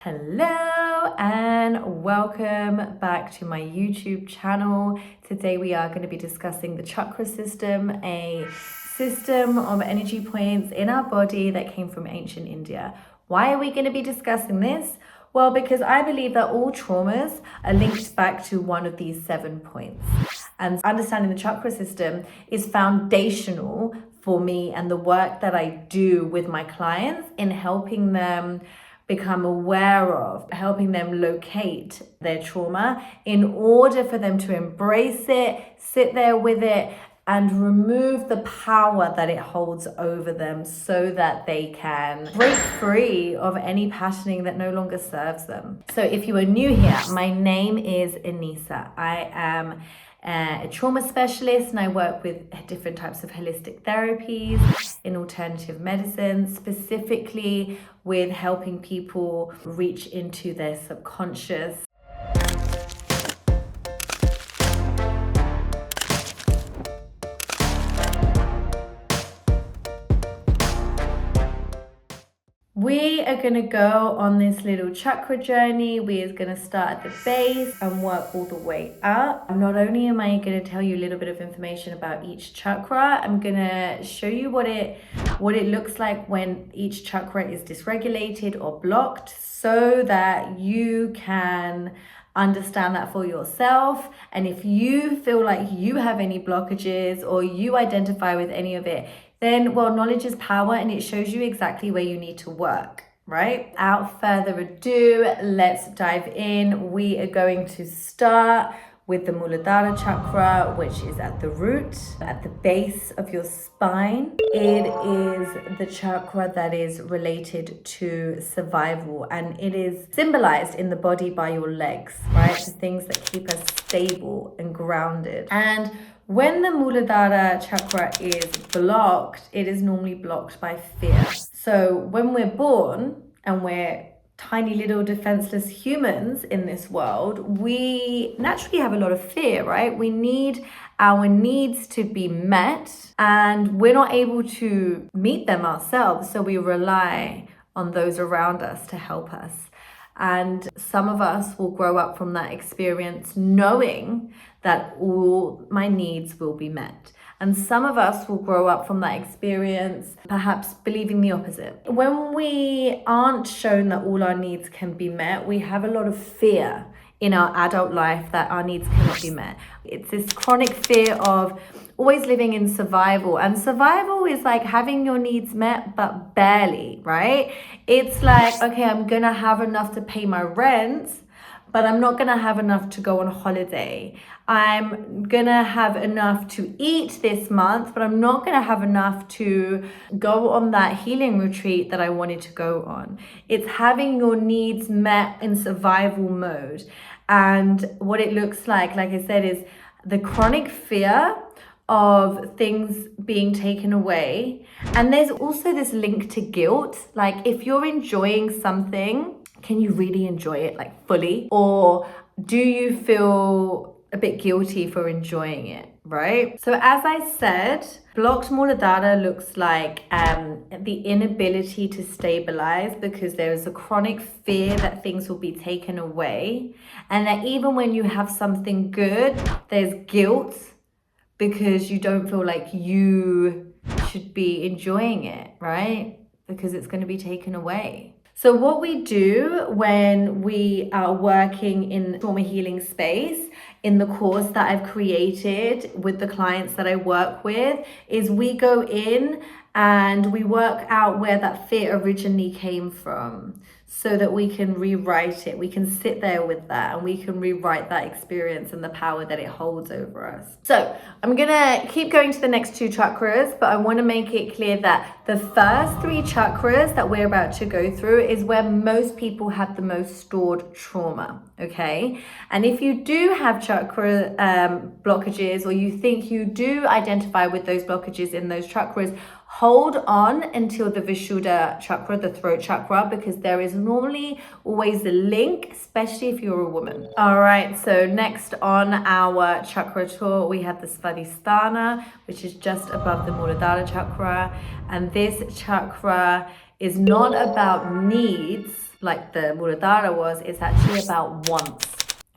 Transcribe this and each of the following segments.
Hello and welcome back to my YouTube channel. Today we are going to be discussing the chakra system, a system of energy points in our body that came from ancient India. Why are we going to be discussing this? Well, because I believe that all traumas are linked back to one of these 7 points. And understanding the chakra system is foundational for me and the work that I do with my clients in helping them become aware of, helping them locate their trauma in order for them to embrace it, sit there with it, and remove the power that it holds over them so that they can break free of any patterning that no longer serves them. So if you are new here, my name is Anissa. I am a trauma specialist and I work with different types of holistic therapies in alternative medicine, specifically with helping people reach into their subconscious. We are going to go on this little chakra journey. We are going to start at the base and work all the way up. Not only am I going to tell you a little bit of information about each chakra, I'm going to show you what it looks like when each chakra is dysregulated or blocked so that you can understand that for yourself. And if you feel like you have any blockages or you identify with any of it, then, well, knowledge is power and it shows you exactly where you need to work, right? Without further ado, let's dive in. We are going to start with the Muladhara chakra, which is at the root, at the base of your spine. It is the chakra that is related to survival, and it is symbolized in the body by your legs, right? The things that keep us stable and grounded. And when the Muladhara chakra is blocked, it is normally blocked by fear. So when we're born and we're tiny little defenseless humans in this world, we naturally have a lot of fear, right? We need our needs to be met and we're not able to meet them ourselves. So we rely on those around us to help us. And some of us will grow up from that experience knowing that all my needs will be met. And some of us will grow up from that experience perhaps believing the opposite. When we aren't shown that all our needs can be met, we have a lot of fear in our adult life that our needs cannot be met. It's this chronic fear of always living in survival. And survival is like having your needs met, but barely, right? It's like, okay, I'm gonna have enough to pay my rent, but I'm not gonna have enough to go on holiday. I'm gonna have enough to eat this month, but I'm not gonna have enough to go on that healing retreat that I wanted to go on. It's having your needs met in survival mode. And what it looks like I said, is the chronic fear of things being taken away. And there's also this link to guilt. Like if you're enjoying something, can you really enjoy it like fully? Or do you feel a bit guilty for enjoying it, right? So as I said, blocked Muladhara looks like the inability to stabilize because there is a chronic fear that things will be taken away. And that even when you have something good, there's guilt because you don't feel like you should be enjoying it, right? Because it's going to be taken away. So what we do when we are working in trauma healing space in the course that I've created with the clients that I work with is we go in and we work out where that fear originally came from so that we can rewrite it. We can sit there with that and we can rewrite that experience and the power that it holds over us. So I'm gonna keep going to the next 2 chakras, but I wanna make it clear that the first 3 chakras that we're about to go through is where most people have the most stored trauma, okay? And if you do have chakra blockages, or you think you do identify with those blockages in those chakras, hold on until the Vishuddha chakra, the throat chakra, because there is normally always a link, especially if you're a woman. All right, so next on our chakra tour, we have the Svadhisthana, which is just above the Muladhara chakra. And this chakra is not about needs, like the Muladhara was, it's actually about wants.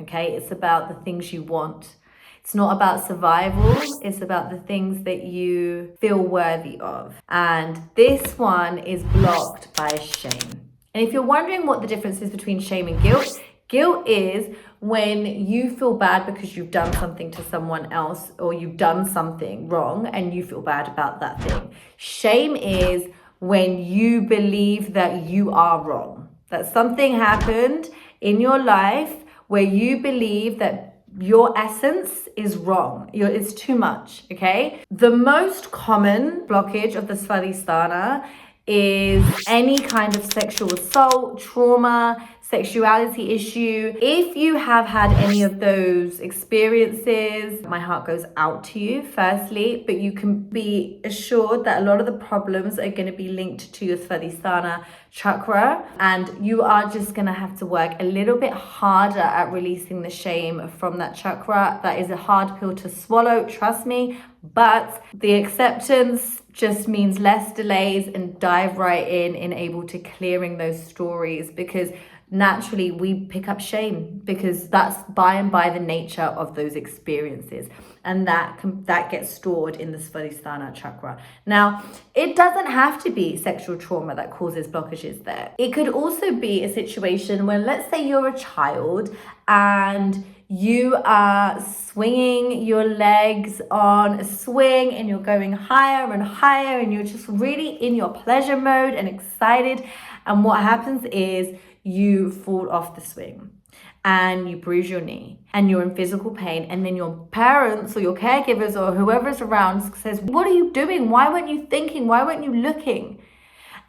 Okay, it's about the things you want. It's not about survival, it's about the things that you feel worthy of. And this one is blocked by shame. And if you're wondering what the difference is between shame and guilt, guilt is when you feel bad because you've done something to someone else or you've done something wrong and you feel bad about that thing. Shame is when you believe that you are wrong, that something happened in your life where you believe that your essence is wrong. It's too much, okay? The most common blockage of the Svadhisthana is any kind of sexual assault, trauma, sexuality issue. If you have had any of those experiences, my heart goes out to you, firstly, but you can be assured that a lot of the problems are going to be linked to your Svadhisthana chakra, and you are just going to have to work a little bit harder at releasing the shame from that chakra. That is a hard pill to swallow, trust me, but the acceptance just means less delays and dive right in able to clearing those stories, because naturally we pick up shame because that's by and by the nature of those experiences, and that gets stored in the Svadhisthana chakra. Now, it doesn't have to be sexual trauma that causes blockages there. It could also be a situation where, let's say you're a child and you are swinging your legs on a swing and you're going higher and higher and you're just really in your pleasure mode and excited, and what happens is you fall off the swing and you bruise your knee and you're in physical pain, and then your parents or your caregivers or whoever's around says, what are you doing? Why weren't you thinking? Why weren't you looking?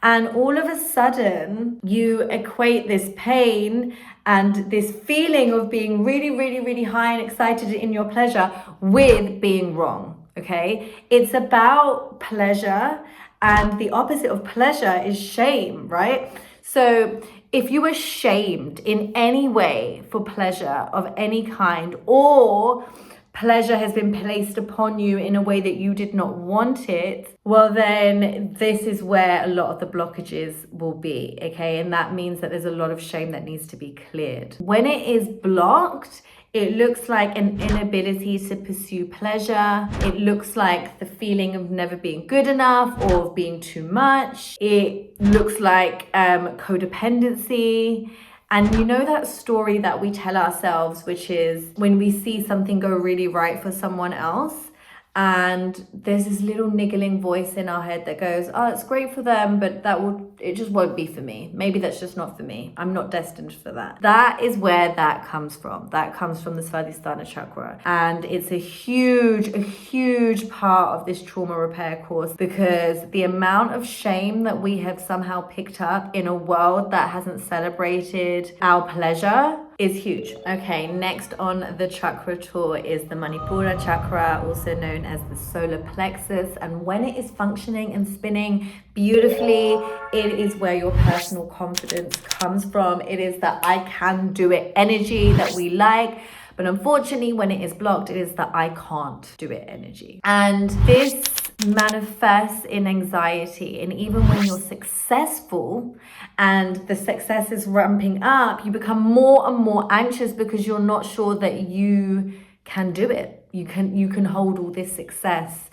And all of a sudden you equate this pain and this feeling of being really, really, really high and excited in your pleasure with being wrong, okay? It's about pleasure, and the opposite of pleasure is shame, right? So if you were shamed in any way for pleasure of any kind, or pleasure has been placed upon you in a way that you did not want it, well, then this is where a lot of the blockages will be, okay? And that means that there's a lot of shame that needs to be cleared. When it is blocked, it looks like an inability to pursue pleasure. It looks like the feeling of never being good enough or of being too much. It looks like codependency. And you know that story that we tell ourselves, which is when we see something go really right for someone else, and there's this little niggling voice in our head that goes, oh, it's great for them, but it just won't be for me. Maybe that's just not for me. I'm not destined for that. That is where that comes from. That comes from the Svadhisthana chakra. And it's a huge part of this trauma repair course, because the amount of shame that we have somehow picked up in a world that hasn't celebrated our pleasure is huge. Okay, next on the chakra tour is the Manipura chakra, also known as the solar plexus. And when it is functioning and spinning beautifully, it is where your personal confidence comes from. It is that I can do it energy that we like. But unfortunately, when it is blocked, it is the I can't do it energy. And this manifests in anxiety. And even when you're successful and the success is ramping up, you become more and more anxious because you're not sure that you can do it. You can hold all this success.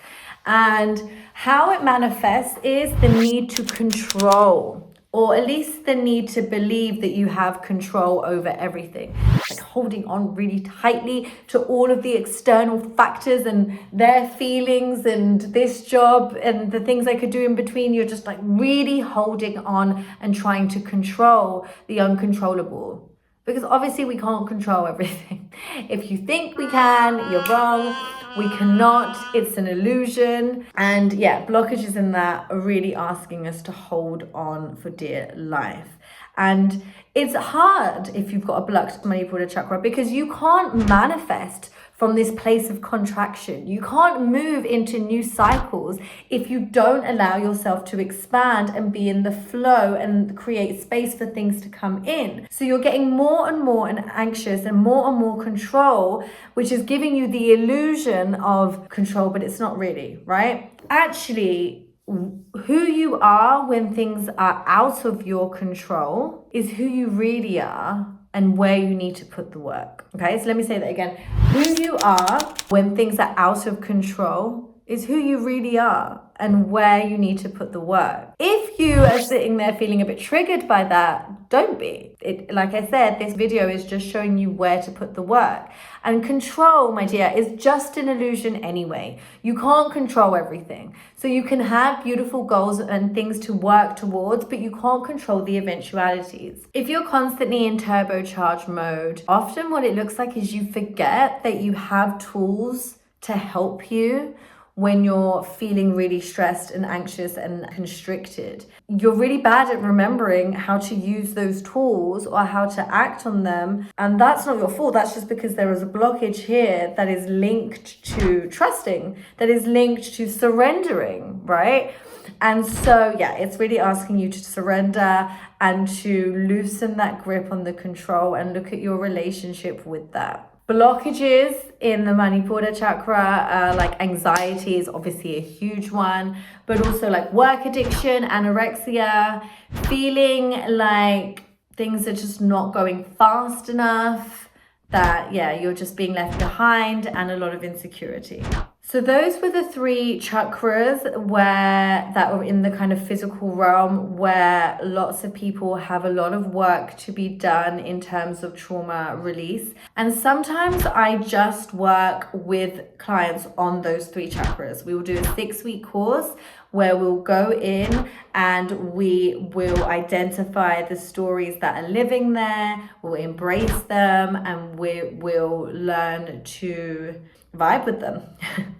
And how it manifests is the need to control, or at least the need to believe that you have control over everything. Like holding on really tightly to all of the external factors and their feelings and this job and the things I could do in between. You're just like really holding on and trying to control the uncontrollable. Because obviously we can't control everything. If you think we can, you're wrong. We cannot. It's an illusion. And yeah, blockages in that are really asking us to hold on for dear life. And it's hard if you've got a blocked Manipura chakra, because you can't manifest from this place of contraction. You can't move into new cycles if you don't allow yourself to expand and be in the flow and create space for things to come in. So you're getting more and more anxious and more control, which is giving you the illusion of control, but it's not really, right? Actually, who you are when things are out of your control is who you really are and where you need to put the work. Okay, so let me say that again. Who you are when things are out of control is who you really are and where you need to put the work. If you are sitting there feeling a bit triggered by that, don't be. Like I said, this video is just showing you where to put the work. And control, my dear, is just an illusion anyway. You can't control everything. So you can have beautiful goals and things to work towards, but you can't control the eventualities. If you're constantly in turbocharge mode, often what it looks like is you forget that you have tools to help you when you're feeling really stressed and anxious and constricted. You're really bad at remembering how to use those tools or how to act on them. And that's not your fault. That's just because there is a blockage here that is linked to trusting, that is linked to surrendering, right? And so, yeah, it's really asking you to surrender and to loosen that grip on the control and look at your relationship with that. Blockages in the Manipura chakra, like anxiety is obviously a huge one, but also like work addiction, anorexia, feeling like things are just not going fast enough, that, yeah, you're just being left behind, and a lot of insecurity. So those were the 3 chakras that are in the kind of physical realm where lots of people have a lot of work to be done in terms of trauma release. And sometimes I just work with clients on those 3 chakras. We will do a 6-week course where we'll go in and we will identify the stories that are living there, we'll embrace them, and we will learn to vibe with them.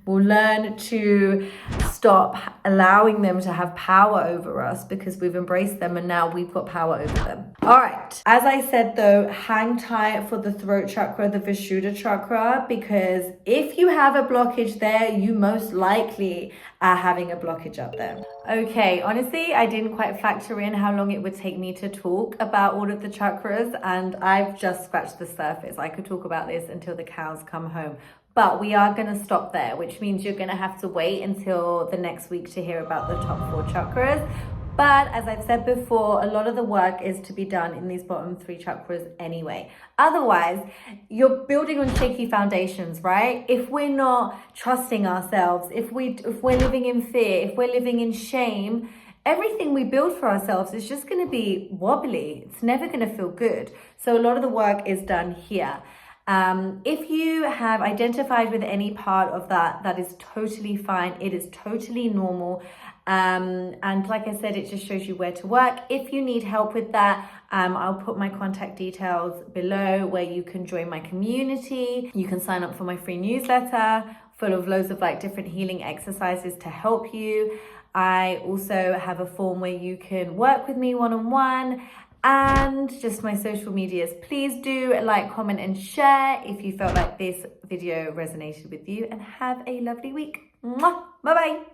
We'll learn to stop allowing them to have power over us because we've embraced them and now we've got power over them. All right. As I said though, hang tight for the throat chakra, the Vishuddha chakra, because if you have a blockage there, you most likely are having a blockage up there. Okay, honestly, I didn't quite factor in how long it would take me to talk about all of the chakras, and I've just scratched the surface. I could talk about this until the cows come home. But we are going to stop there, which means you're going to have to wait until the next week to hear about the top 4 chakras. But as I've said before, a lot of the work is to be done in these bottom 3 chakras anyway. Otherwise, you're building on shaky foundations, right? If we're not trusting ourselves, if we're living in fear, if we're living in shame, everything we build for ourselves is just going to be wobbly. It's never going to feel good. So a lot of the work is done here. If you have identified with any part of that is totally fine. It is totally normal. And like I said, it just shows you where to work. If you need help with that, I'll put my contact details below where you can join my community. You can sign up for my free newsletter full of loads of like different healing exercises to help you. I also have a form where you can work with me one-on-one. And just my social medias. Please do like, comment, and share if you felt like this video resonated with you, and have a lovely week. Mwah! Bye-bye.